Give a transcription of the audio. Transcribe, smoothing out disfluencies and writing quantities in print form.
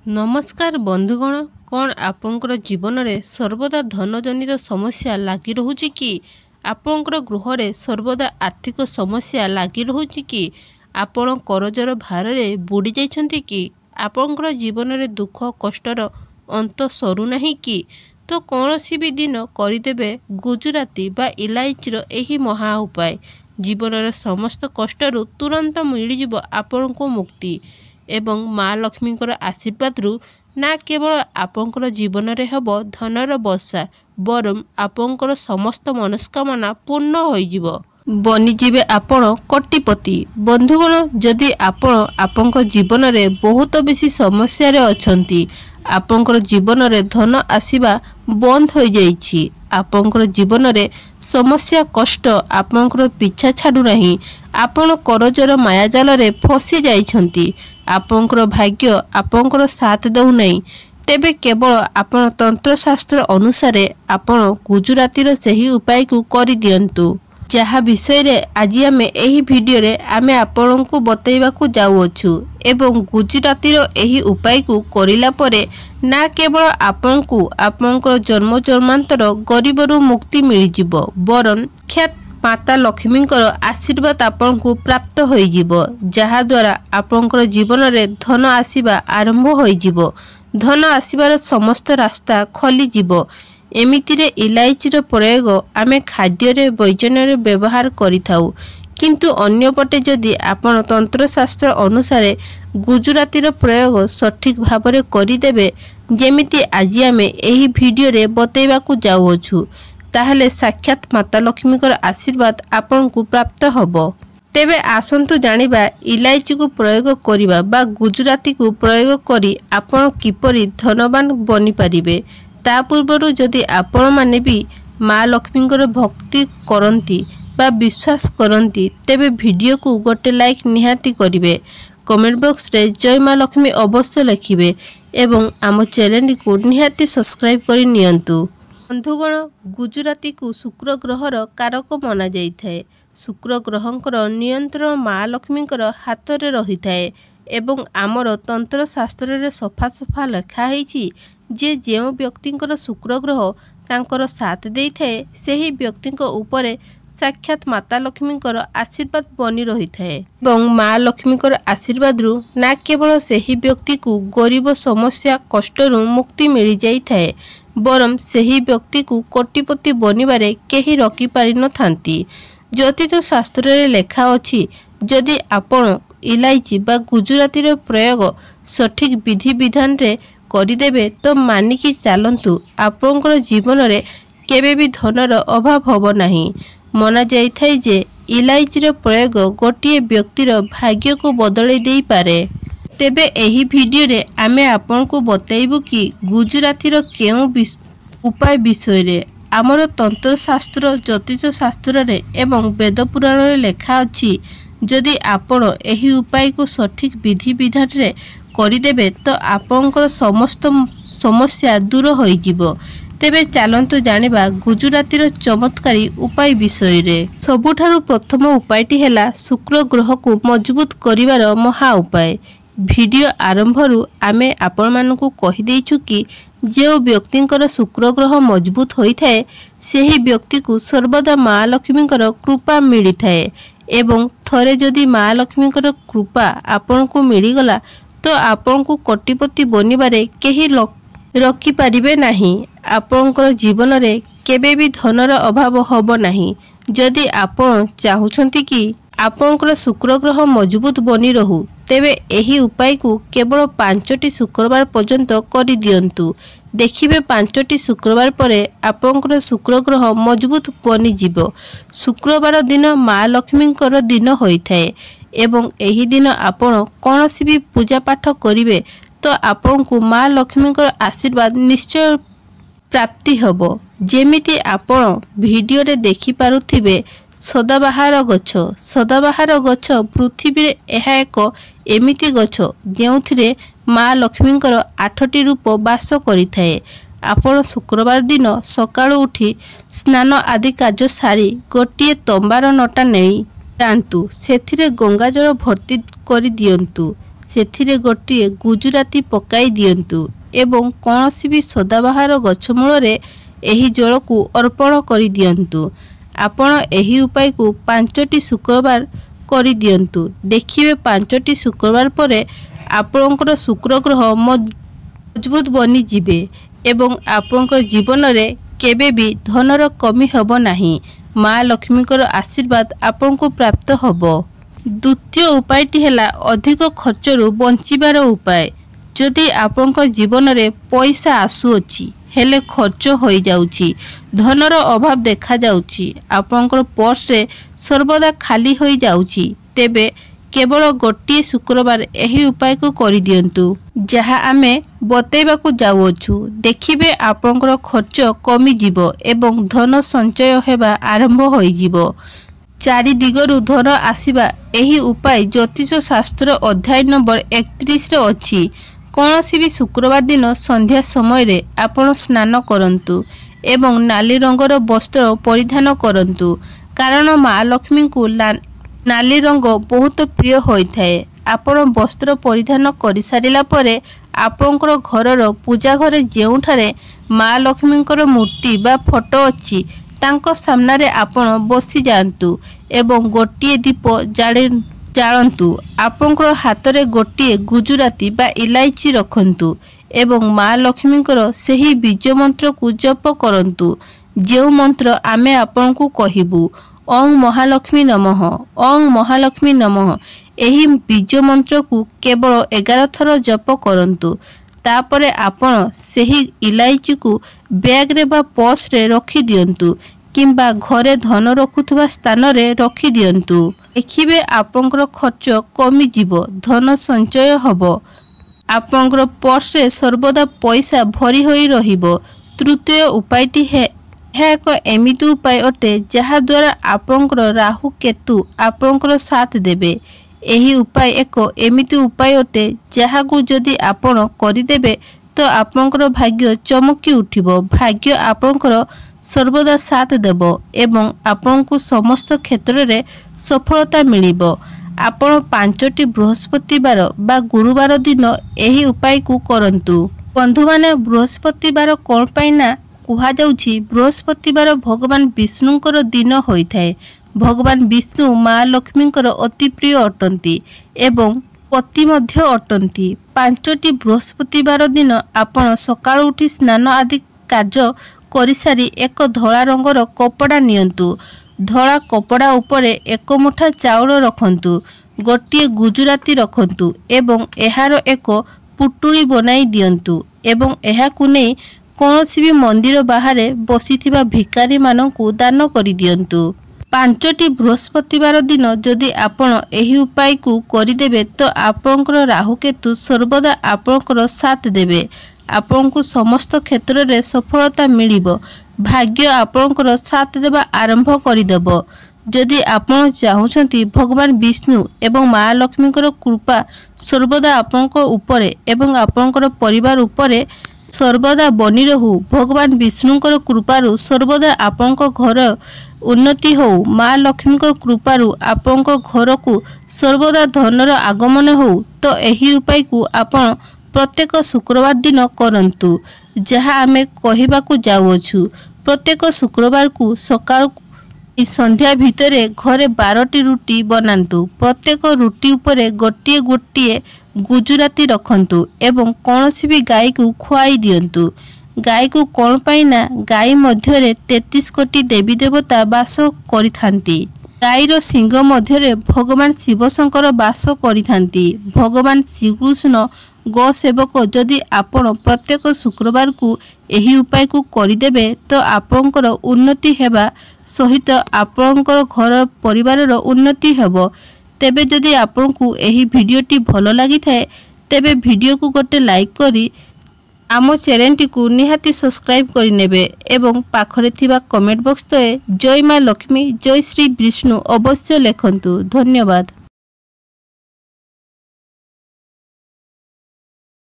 नमस्कार बंधुगण, कौन आपंकर जीवन में सर्वदा धनजनित समस्या लगी रोचे कि आपंकर गृह रे सर्वदा आर्थिक समस्या लगी रोचे कि आपण करजर भार रे बुड़ी जाइछंती कि आपंकर जीवन में दुख कष्टर अंत सरू नहीं कि तो कौन सी भी दिन करदेवे गुजराती बा इलायचीर एही महा उपाय जीवन समस्त कष्टरू तुरंत मिलଯିव आपण को मुक्ति एवं माँ लक्ष्मी आशीर्वाद रु ना केवल आपंकर जीवन में हब धनर वर्षा बरम आपंकर समस्त मनस्कामना पूर्ण होइजिव बनीजिवे आपण कोटिपति। बंधुगण, जदि आपण आपंक जीवन में बहुत बेसी समस्या रे अछंती, आपंकर जीवन में धन आसीबा बंद हो जाइछि, आपंकर जीवन में समस्या कष्ट आपंकर पीछा छाडू नहीं, आपण करजर मायाजाल रे फसी जाइछंती, आपंकर भाग्य आपंकर साथ दउ नहीं, तेबे केवल आपण तंत्रशास्त्र अनुसार आपण गुजरातीर सही उपाय को करि दियंतु। जहा विषय रे आज आमे एही वीडियो रे आमे आपण को बतैबा को जाउछु एवं गुजरातीर एही उपाय को करिला परे ना केवल आपण को आपंकर जन्म जन्मांतर गरीबरू मुक्ति मिल जिवो बरन ख्यात माता लक्ष्मींकर आशीर्वाद आपण को प्राप्त होई जिवो, जहा द्वारा आपंकर जीवन रे धन आसीबा आरंभ होई जिवो, धन आसीबार समस्त रास्ता खोली जिवो। एमितिरे इलायचीर प्रयोग आमे खाद्य रे व्यंजन रे व्यवहार करिथाउ, किंतु अन्यपटे जदि आपण तंत्रशास्त्र अनुसार गुजरातीर प्रयोग सठिक भाबरे करिदेबे जेमिति आज आमे एही वीडियो रे बतैबा को जाउछु, ताहले साक्षात माता लक्ष्मीकर आशीर्वाद आपण को प्राप्त होबो। तेबे आसंतु जानिबा इलायची को प्रयोग करिबा बा गुजराती को प्रयोग करी आपण किपरि धनवान बनि पारिबे। ता पूर्वरु जदि आपण माने भी माँ लक्ष्मीकर भक्ति करंती बा विश्वास करंती तेबे वीडियो को गोटे लाइक निहाती करिवे, कमेंट बॉक्स रे जय माँ लक्ष्मी अवश्य लिखिबे एवं आम चैनल को निहाती सब्सक्राइब करि नियंतु। बंधुगण, गुजराती को शुक्र ग्रहर कारक मना जाइथाए। शुक्र ग्रहंकर नियंत्रण माँ लक्ष्मीकर हाथ रे रही थाए एवं आमर तंत्र शास्त्र रे सफा सफा लिखा है जे जेउ व्यक्तिंकर शुक्र ग्रह तांकर साथ देई थाए सेही व्यक्तिंक उपरे साक्षात माता लक्ष्मीकर आशीर्वाद बनी रही थाए एवं माँ लक्ष्मीकर आशीर्वाद रु ना केवल सेही व्यक्ति को गरीब समस्या कष्टरू मुक्ति मिल जाई थाए बरम सेही व्यक्ति को कोटिपति बनिबारे केही रखी पारि न थांती। ज्योतिष शास्त्र रे लेखा अछि जदि आपण इलायची बा गुजरातीर प्रयोग सठिक विधि विधान रे करिदेबे तो मानिकी चालंतु आपनकर जीवन रे केबे भी धनर अभाव होबो नाही। मना जाइथाय जे इलायचीर प्रयोग गोटिए व्यक्तिर भाग्य को बदलै देई पारे। तेबे एही वीडियो रे आमे आपन को बतैबु कि गुजरातीर केउ उपाय विषय रे आमर तंत्र शास्त्र ज्योतिष शास्त्र रे एवं वेद पुराण रे लेखा अछि जदि आपण एही उपाय को सठिक विधि विधान रे करिदेबे तो आपनकर समस्त समस्या दूर होई जिवो। तेबे चालंतु जानिबा गुजरातीर चमत्कारी उपाय विषय रे। सबुठारु प्रथम उपायटी हेला शुक्र ग्रह को मजबूत करिवार महा उपाय। वीडियो आरंभरू आमे आपण मानकु कहि देइछु कि जो व्यक्तिंकर शुक्र ग्रह मजबूत होई थाए सेही व्यक्ति को सर्वदा माँ लक्ष्मीकर कृपा मिली थाए एवं थरे जदि माँ लक्ष्मीकर कृपा आपण को मिलीगला तो आपण को कोटिपति बनिबारे केही रखी पारिबे नाही। आपणकर जीवन रे केबे भी धनर अभाव होबो नाही। जदि आपण चाहुछंती कि आपणकर शुक्र ग्रह मजबूत बनी रहू तेबे एही उपाय को केवल 5टी शुक्रवार पर्यंत करि दियंतु। देखिबे 5टी शुक्रवार परे आपणकर शुक्र ग्रह मजबूत बनी जिवो। शुक्रवार दिन माँ लक्ष्मीकर दिन होई थाए एवं एही दिन आपण कोनोसी भी पूजा पाठ करिवे तो आपण को माँ लक्ष्मीकर आशीर्वाद निश्चय प्राप्ति हबो। जेमिति आपण वीडियो रे देखि पारुथिबे सदाबाहार गछ पृथ्वी रे एहा एक एमिति गछ जेउथिरे माँ लक्ष्मीकर 8टी रूप वास करिथाए। आपण शुक्रवार दिन सकाळु उठी स्नान आदि कार्य सारी गोटिए तंबार नटा नेई जांतु, सेथिरे गंगा जल भर्ती करि दियंतु। ସେଥିରେ ଗୋଟିଏ ଗୁଜୁରାତି ପକାଇ ଦିଅନ୍ତୁ ଏବଂ କୌଣସି ବି ସଦାବାହାର ଗଛ ମୂଳରେ ଏହି ଜଳକୁ ଅର୍ପଣ କରିଦିଅନ୍ତୁ। ଆପଣ ଏହି ଉପାୟକୁ 5ଟି ଶୁକ୍ରବାର କରିଦିଅନ୍ତୁ। ଦେଖିବେ 5ଟି ଶୁକ୍ରବାର ପରେ ଆପଣଙ୍କର ଶୁକ୍ର ଗ୍ରହ ମଜବୁତ ବନିଯିବେ ଏବଂ ଆପଣଙ୍କ ଜୀବନରେ କେବେ ବି ଧନର କମି ହେବ ନାହିଁ। ମା ଲକ୍ଷ୍ମୀଙ୍କର ଆଶୀର୍ବାଦ ଆପଣଙ୍କୁ ପ୍ରାପ୍ତ ହେବ। ଦ୍ୱିତୀୟ ଉପାୟଟି ହେଲା ଅଧିକ ଖର୍ଚ୍ଚରୁ ବଞ୍ଚିବାର ଉପାୟ। ଯଦି ଆପଣଙ୍କ ଜୀବନରେ ପଇସା ଆସୁଅଛି ହେଲେ ଖର୍ଚ୍ଚ ହୋଇଯାଉଛି, ଧନର ଅଭାବ ଦେଖାଯାଉଛି, ଆପଣଙ୍କର ପର୍ସରେ ସର୍ବଦା ଖାଲି ହୋଇଯାଉଛି, ତେବେ କେବଳ ଗୋଟିଏ ଶୁକ୍ରବାର ଏହି ଉପାୟକୁ କରିଦିଅନ୍ତୁ ଯାହା ଆମେ ବତେଇବାକୁ ଯାଉଅଛୁ। ଦେଖିବେ ଆପଣଙ୍କର ଖର୍ଚ୍ଚ କମିଯିବ ଏବଂ ଧନ ସଞ୍ଚୟ ହେବା ଆରମ୍ଭ ହୋଇଯିବ। 4 ଦିଗରୁ ଧନ ଆସିବା ଏହି ଉପାୟ ଜ୍ୟୋତିଷ ଶାସ୍ତ୍ର ଅଧ୍ୟାୟ ନମ୍ବର 31ରେ ଅଛି। କୌଣସି ବି ଶୁକ୍ରବାର ଦିନ ସନ୍ଧ୍ୟା ସମୟରେ ଆପଣ ସ୍ନାନ କରନ୍ତୁ ଏବଂ ନାଲି ରଙ୍ଗର ବସ୍ତ୍ର ପରିଧାନ କରନ୍ତୁ, କାରଣ ମା ଲକ୍ଷ୍ମୀଙ୍କୁ ନାଲି ରଙ୍ଗ ବହୁତ ପ୍ରିୟ ହୋଇଥାଏ। ଆପଣ ବସ୍ତ୍ର ପରିଧାନ କରିସାରିଲା ପରେ ଆପଣଙ୍କର ଘରର ପୂଜା ଘରେ ଯେଉଁଠାରେ ମା ଲକ୍ଷ୍ମୀଙ୍କର ମୂର୍ତ୍ତି ବା ଫଟୋ ଅଛି ତାଙ୍କ ସାମ୍ନାରେ ଆପଣ ବସିଯାଆନ୍ତୁ ଏବଂ ଗୋଟିଏ ଦୀପ ଜାଳନ୍ତୁ। ଆପଣଙ୍କର ହାତରେ ଗୋଟିଏ ଗୁଜୁରାତି ବା ଇଲାଇଚି ରଖନ୍ତୁ ଏବଂ ମା ଲକ୍ଷ୍ମୀଙ୍କର ସେହି ବୀଜ ମନ୍ତ୍ରକୁ ଜପ କରନ୍ତୁ, ଯେଉଁ ମନ୍ତ୍ର ଆମେ ଆପଣଙ୍କୁ କହିବୁ। ଓଁ ମହାଲକ୍ଷ୍ମୀ ନମଃ, ଓଁ ମହାଲକ୍ଷ୍ମୀ ନମଃ। ଏହି ବୀଜ ମନ୍ତ୍ରକୁ କେବଳ 11 ଥର ଜପ କରନ୍ତୁ। ତାପରେ ଆପଣ ସେହି ଇଲାଇଚିକୁ ବ୍ୟାଗରେ ବା ପର୍ସରେ ରଖିଦିଅନ୍ତୁ କିମ୍ବା ଘରେ ଧନ ରଖୁଥିବା ସ୍ଥାନରେ ରଖିଦିଅନ୍ତୁ। ଦେଖିବେ ଆପଣଙ୍କର ଖର୍ଚ୍ଚ କମିଯିବ, ଧନ ସଞ୍ଚୟ ହେବ, ଆପଣଙ୍କର ପର୍ସରେ ସର୍ବଦା ପଇସା ଭରି ହୋଇ ରହିବ। ତୃତୀୟ ଉପାୟଟି ଏହା ଏକ ଏମିତି ଉପାୟ ଅଟେ ଯାହାଦ୍ୱାରା ଆପଣଙ୍କର ରାହୁ କେତୁ ଆପଣଙ୍କର ସାଥ ଦେବେ। ଏହି ଉପାୟ ଏକ ଏମିତି ଉପାୟ ଅଟେ ଯାହାକୁ ଯଦି ଆପଣ କରିଦେବେ ତ ଆପଣଙ୍କର ଭାଗ୍ୟ ଚମକି ଉଠିବ, ଭାଗ୍ୟ ଆପଣଙ୍କର ସର୍ବଦା ସାଥ ଦେବ ଏବଂ ଆପଣଙ୍କୁ ସମସ୍ତ କ୍ଷେତ୍ରରେ ସଫଳତା ମିଳିବ। ଆପଣ 5ଟି ବୃହସ୍ପତିବାର ବା ଗୁରୁବାର ଦିନ ଏହି ଉପାୟକୁ କରନ୍ତୁ। ବନ୍ଧୁମାନେ, ବୃହସ୍ପତିବାର କ'ଣ ପାଇଁ ନା କୁହାଯାଉଛି ବୃହସ୍ପତିବାର ଭଗବାନ ବିଷ୍ଣୁଙ୍କର ଦିନ ହୋଇଥାଏ। ଭଗବାନ ବିଷ୍ଣୁ ମା ଲକ୍ଷ୍ମୀଙ୍କର ଅତି ପ୍ରିୟ ଅଟନ୍ତି ଏବଂ ପତି ମଧ୍ୟ ଅଟନ୍ତି। 5ଟି ବୃହସ୍ପତିବାର ଦିନ ଆପଣ ସକାଳୁ ଉଠି ସ୍ନାନ ଆଦି କାର୍ଯ୍ୟ କରିସାରି ଏକ ଧଳା ରଙ୍ଗର କପଡ଼ା ନିଅନ୍ତୁ। ଧଳା କପଡ଼ା ଉପରେ 1 ମୁଠା ଚାଉଳ ରଖନ୍ତୁ, ଗୋଟିଏ ଗୁଜୁରାତି ରଖନ୍ତୁ ଏବଂ ଏହାର ଏକ ପୁଟୁଳି ବନାଇ ଦିଅନ୍ତୁ ଏବଂ ଏହାକୁ ନେଇ କୌଣସି ବି ମନ୍ଦିର ବାହାରେ ବସିଥିବା ଭିକାରୀମାନଙ୍କୁ ଦାନ କରିଦିଅନ୍ତୁ। 5ଟି ବୃହସ୍ପତିବାର ଦିନ ଯଦି ଆପଣ ଏହି ଉପାୟକୁ କରିଦେବେ ତ ଆପଣଙ୍କର ରାହୁକେତୁ ସର୍ବଦା ଆପଣଙ୍କର ସାଥ ଦେବେ, ଆପଣଙ୍କୁ ସମସ୍ତ କ୍ଷେତ୍ରରେ ସଫଳତା ମିଳିବ, ଭାଗ୍ୟ ଆପଣଙ୍କର ସାଥ ଦେବା ଆରମ୍ଭ କରିଦେବ। ଯଦି ଆପଣ ଚାହୁଁଛନ୍ତି ଭଗବାନ ବିଷ୍ଣୁ ଏବଂ ମା ଲକ୍ଷ୍ମୀଙ୍କର କୃପା ସର୍ବଦା ଆପଣଙ୍କ ଉପରେ ଏବଂ ଆପଣଙ୍କର ପରିବାର ଉପରେ ସର୍ବଦା ବନି ରହୁ, ଭଗବାନ ବିଷ୍ଣୁଙ୍କର କୃପାରୁ ସର୍ବଦା ଆପଣଙ୍କ ଘର ଉନ୍ନତି ହେଉ, ମା ଲକ୍ଷ୍ମୀଙ୍କ କୃପାରୁ ଆପଣଙ୍କ ଘରକୁ ସର୍ବଦା ଧନର ଆଗମନ ହେଉ, ତ ଏହି ଉପାୟକୁ ଆପଣ ପ୍ରତ୍ୟେକ ଶୁକ୍ରବାର ଦିନ କରନ୍ତୁ ଯାହା ଆମେ କହିବାକୁ ଯାଉଅଛୁ। ପ୍ରତ୍ୟେକ ଶୁକ୍ରବାରକୁ ସକାଳୁ ସନ୍ଧ୍ୟା ଭିତରେ ଘରେ 12ଟି ରୁଟି ବନାନ୍ତୁ। ପ୍ରତ୍ୟେକ ରୁଟି ଉପରେ ଗୋଟିଏ ଗୋଟିଏ ଗୁଜୁରାତି ରଖନ୍ତୁ ଏବଂ କୌଣସି ବି ଗାଈକୁ ଖୁଆଇ ଦିଅନ୍ତୁ। ଗାଈକୁ କ'ଣ ପାଇଁ ନା ଗାଈ ମଧ୍ୟରେ 33 କୋଟି ଦେବୀ ଦେବତା ବାସ କରିଥାନ୍ତି। ଗାଈର ଶିଙ୍ଗ ମଧ୍ୟରେ ଭଗବାନ ଶିବଶଙ୍କର ବାସ କରିଥାନ୍ତି। ଭଗବାନ ଶ୍ରୀକୃଷ୍ଣ ଗୋ ସେବକ। ଯଦି ଆପଣ ପ୍ରତ୍ୟେକ ଶୁକ୍ରବାରକୁ ଏହି ଉପାୟକୁ କରିଦେବେ ତ ଆପଣଙ୍କର ଉନ୍ନତି ହେବା ସହିତ ଆପଣଙ୍କର ଘର ପରିବାରର ଉନ୍ନତି ହେବ। ତେବେ ଯଦି ଆପଣଙ୍କୁ ଏହି ଭିଡ଼ିଓଟି ଭଲ ଲାଗିଥାଏ ତେବେ ଭିଡ଼ିଓକୁ ଗୋଟେ ଲାଇକ୍ କରି ଆମ ଚ୍ୟାନେଲଟିକୁ ନିହାତି ସବସ୍କ୍ରାଇବ୍ କରିନେବେ ଏବଂ ପାଖରେ ଥିବା କମେଣ୍ଟ ବକ୍ସ ତଳେ ଜୟ ମା ଲକ୍ଷ୍ମୀ, ଜୟ ଶ୍ରୀ ବିଷ୍ଣୁ ଅବଶ୍ୟ ଲେଖନ୍ତୁ। ଧନ୍ୟବାଦ।